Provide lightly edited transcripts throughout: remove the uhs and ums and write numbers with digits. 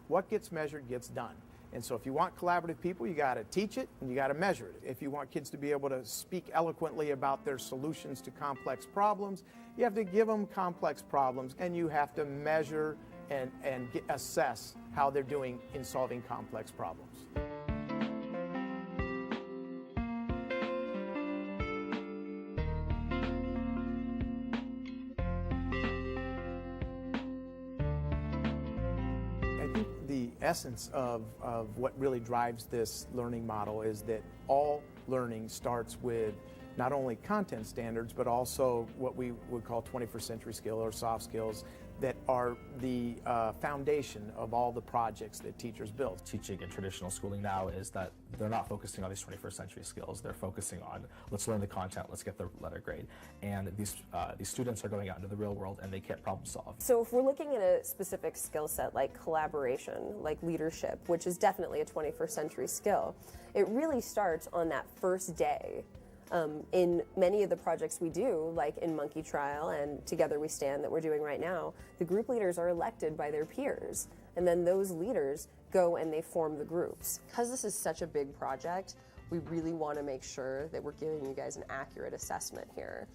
what gets measured gets done. And so if you want collaborative people, you got to teach it and you got to measure it. If you want kids to be able to speak eloquently about their solutions to complex problems, you have to give them complex problems and you have to measure and assess how they're doing in solving complex problems. The essence of what really drives this learning model is that all learning starts with not only content standards, but also what we would call 21st century skills or soft skills that are the foundation of all the projects that teachers build. Teaching in traditional schooling now is that they're not focusing on these 21st century skills. They're focusing on, let's learn the content, let's get the letter grade. And these students are going out into the real world and they can't problem solve. So if we're looking at a specific skill set like collaboration, like leadership, which is definitely a 21st century skill, it really starts on that first day. In many of the projects we do, like in Monkey Trial and Together We Stand that we're doing right now, the group leaders are elected by their peers, and then those leaders go and they form the groups. Because this is such a big project, we really want to make sure that we're giving you guys an accurate assessment here.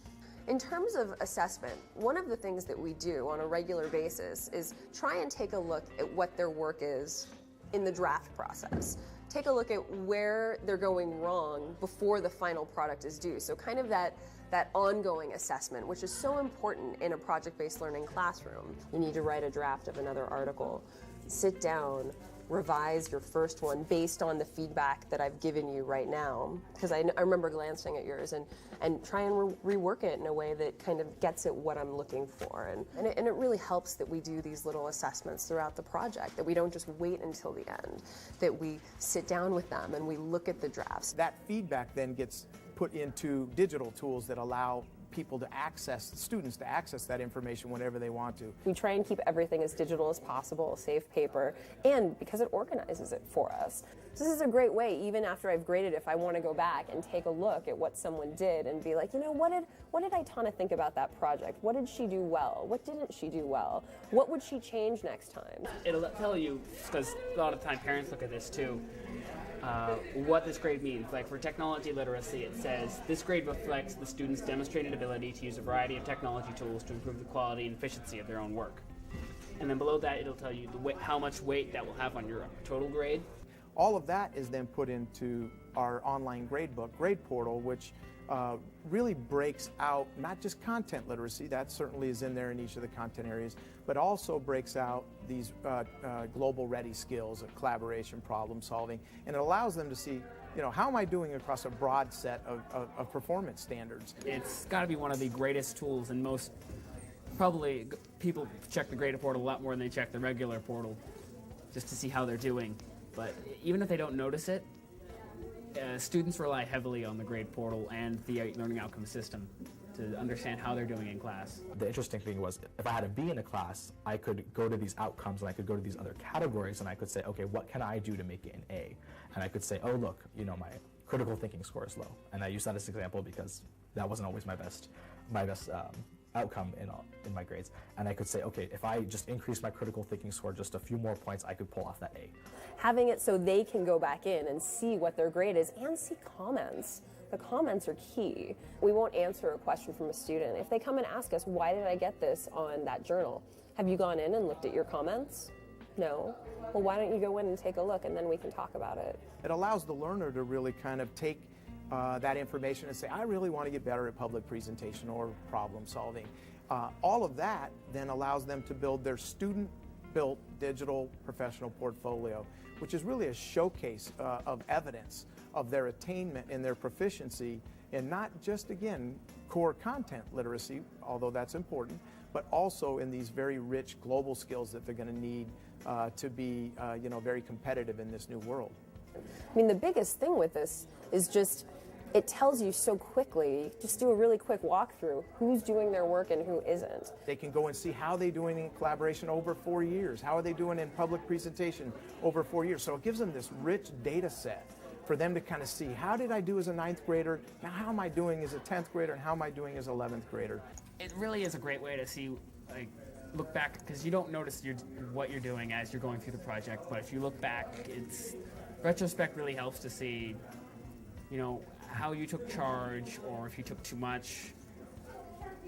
In terms of assessment, one of the things that we do on a regular basis is try and take a look at what their work is in the draft process. Take a look at where they're going wrong before the final product is due. So kind of that ongoing assessment, which is so important in a project-based learning classroom. You need to write a draft of another article. Sit down, revise your first one based on the feedback that I've given you right now. Because I remember glancing at yours and try and rework it in a way that kind of gets at what I'm looking for. And it really helps that we do these little assessments throughout the project, that we don't just wait until the end, that we sit down with them and we look at the drafts. That feedback then gets put into digital tools that allow people to access, students to access that information whenever they want to. We try and keep everything as digital as possible, save paper, and because it organizes it for us. So this is a great way, even after I've graded, if I want to go back and take a look at what someone did and be like, you know, what did Aitana think about that project? What did she do well? What didn't she do well? What would she change next time? It'll tell you, because a lot of the time parents look at this too, what this grade means. Like for technology literacy, it says, this grade reflects the student's demonstrated ability to use a variety of technology tools to improve the quality and efficiency of their own work. And then below that, it'll tell you how much weight that will have on your total grade. All of that is then put into our online gradebook, Grade Portal, which really breaks out not just content literacy, that certainly is in there in each of the content areas, but also breaks out these global ready skills of collaboration, problem solving, and it allows them to see, you know, how am I doing across a broad set of performance standards. It's got to be one of the greatest tools, and most probably people check the Grade Portal a lot more than they check the regular portal just to see how they're doing. But even if they don't notice it, students rely heavily on the Grade Portal and the Learning Outcome System to understand how they're doing in class. The interesting thing was, if I had a B in a class, I could go to these outcomes and I could go to these other categories and I could say, okay, what can I do to make it an A? And I could say, oh look, you know, my critical thinking score is low. And I use that as an example because that wasn't always my best outcome in my grades. And I could say, okay, if I just increase my critical thinking score just a few more points, I could pull off that A. Having it so they can go back in and see what their grade is and see comments. The comments are key. We won't answer a question from a student. If they come and ask us, why did I get this on that journal? Have you gone in and looked at your comments? No. Well, why don't you go in and take a look and then we can talk about it. It allows the learner to really kind of take that information and say, I really want to get better at public presentation or problem solving. All of that then allows them to build their student-built digital professional portfolio, which is really a showcase of evidence of their attainment and their proficiency in not just, again, core content literacy, although that's important, but also in these very rich global skills that they're going to need to be very competitive in this new world. I mean, the biggest thing with this is just, it tells you so quickly, just do a really quick walkthrough, who's doing their work and who isn't. They can go and see how they're doing in collaboration over 4 years, how are they doing in public presentation over 4 years. So it gives them this rich data set for them to kind of see, how did I do as a 9th grader, now how am I doing as a 10th grader, and how am I doing as an 11th grader. It really is a great way to see, like, look back, because you don't notice what you're doing as you're going through the project, but if you look back, retrospect really helps to see, how you took charge, or if you took too much,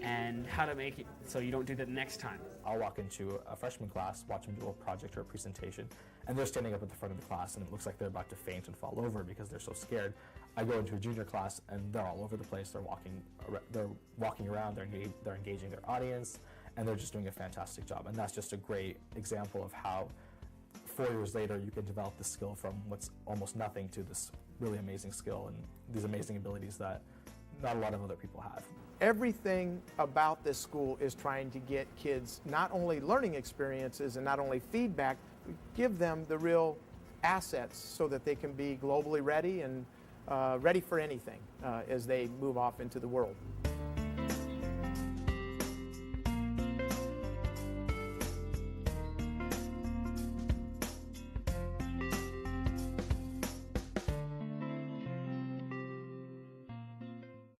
and how to make it so you don't do that next time. I'll walk into a freshman class, watch them do a project or a presentation, and they're standing up at the front of the class, and it looks like they're about to faint and fall over because they're so scared. I go into a junior class, and they're all over the place. They're walking around. They're engaging their audience, and they're just doing a fantastic job. And that's just a great example of how 4 years later you can develop the skill from what's almost nothing to this really amazing skill and these amazing abilities that not a lot of other people have. Everything about this school is trying to get kids not only learning experiences and not only feedback, but give them the real assets so that they can be globally ready and ready for anything as they move off into the world.